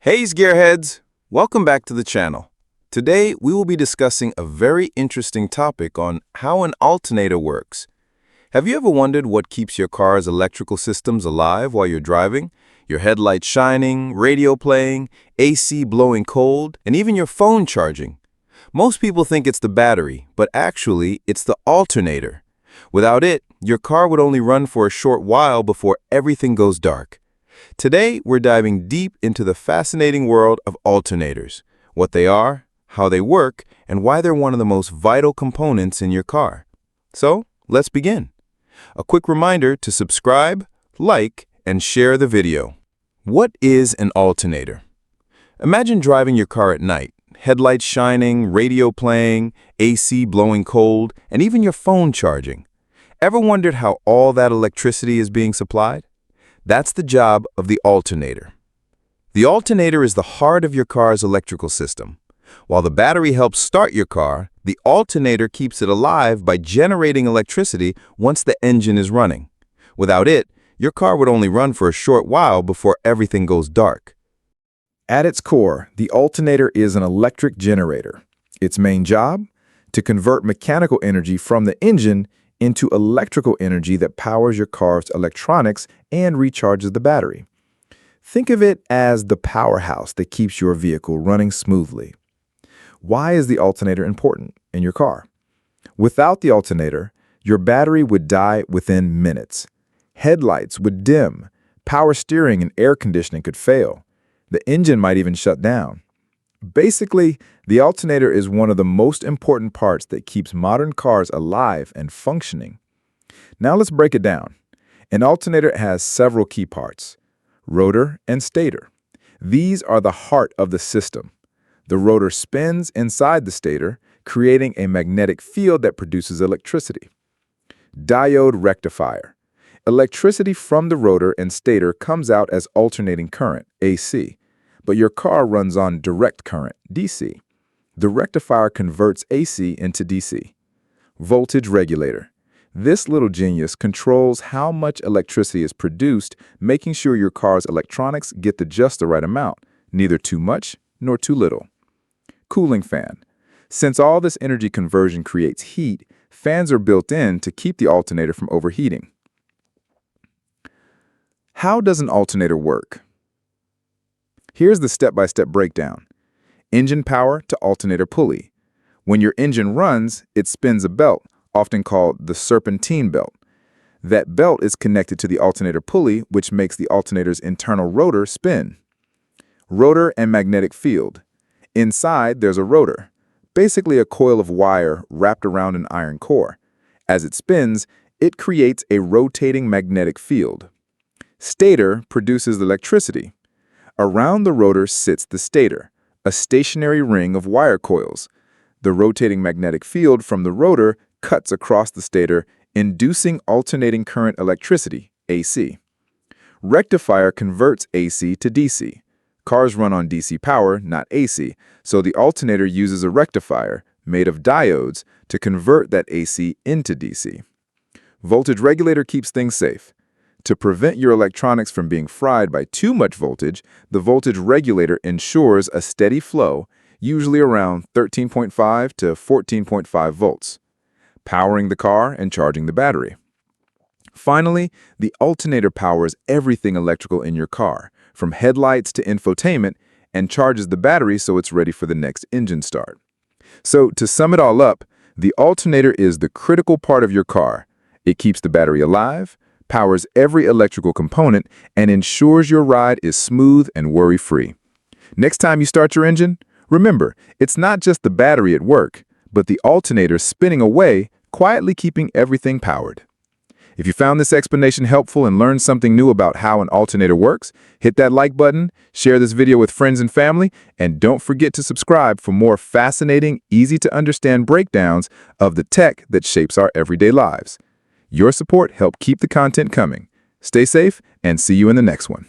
Hey gearheads! Welcome back to the channel. Today we will be discussing a very interesting topic on how an alternator works. Have you ever wondered what keeps your car's electrical systems alive while you're driving? Your headlights shining, radio playing, AC blowing cold, and even your phone charging. Most people think it's the battery, but actually it's the alternator. Without it, your car would only run for a short while before everything goes dark. Today, we're diving deep into the fascinating world of alternators, what they are, how they work, and why they're one of the most vital components in your car. So, let's begin. A quick reminder to subscribe, like, and share the video. What is an alternator? Imagine driving your car at night, headlights shining, radio playing, AC blowing cold, and even your phone charging. Ever wondered how all that electricity is being supplied? That's the job of the alternator. The alternator is the heart of your car's electrical system. While the battery helps start your car, the alternator keeps it alive by generating electricity once the engine is running. Without it, your car would only run for a short while before everything goes dark. At its core, the alternator is an electric generator. Its main job? To convert mechanical energy from the engine into electrical energy that powers your car's electronics and recharges the battery. Think of it as the powerhouse that keeps your vehicle running smoothly. Why is the alternator important in your car? Without the alternator, your battery would die within minutes. Headlights would dim, power steering and air conditioning could fail. The engine might even shut down. Basically, the alternator is one of the most important parts that keeps modern cars alive and functioning. Now let's break it down. An alternator has several key parts: rotor and stator. These are the heart of the system. The rotor spins inside the stator, creating a magnetic field that produces electricity. Diode rectifier. Electricity from the rotor and stator comes out as alternating current, AC. But your car runs on direct current, DC. The rectifier converts AC into DC. Voltage regulator. This little genius controls how much electricity is produced, making sure your car's electronics get just the right amount, neither too much nor too little. Cooling fan. Since all this energy conversion creates heat, fans are built in to keep the alternator from overheating. How does an alternator work? Here's the step-by-step breakdown. Engine power to alternator pulley. When your engine runs, it spins a belt, often called the serpentine belt. That belt is connected to the alternator pulley, which makes the alternator's internal rotor spin. Rotor and magnetic field. Inside, there's a rotor, basically a coil of wire wrapped around an iron core. As it spins, it creates a rotating magnetic field. Stator produces electricity. Around the rotor sits the stator, a stationary ring of wire coils. The rotating magnetic field from the rotor cuts across the stator, inducing alternating current electricity, AC. Rectifier converts AC to DC. Cars run on DC power, not AC, so the alternator uses a rectifier, made of diodes, to convert that AC into DC. Voltage regulator keeps things safe. To prevent your electronics from being fried by too much voltage, the voltage regulator ensures a steady flow, usually around 13.5 to 14.5 volts, powering the car and charging the battery. Finally, the alternator powers everything electrical in your car, from headlights to infotainment, and charges the battery so it's ready for the next engine start. So, to sum it all up, the alternator is the critical part of your car. It keeps the battery alive, powers every electrical component, and ensures your ride is smooth and worry-free. Next time you start your engine, remember, it's not just the battery at work, but the alternator spinning away, quietly keeping everything powered. If you found this explanation helpful and learned something new about how an alternator works, hit that like button, share this video with friends and family, and don't forget to subscribe for more fascinating, easy-to-understand breakdowns of the tech that shapes our everyday lives. Your support helps keep the content coming. Stay safe and see you in the next one.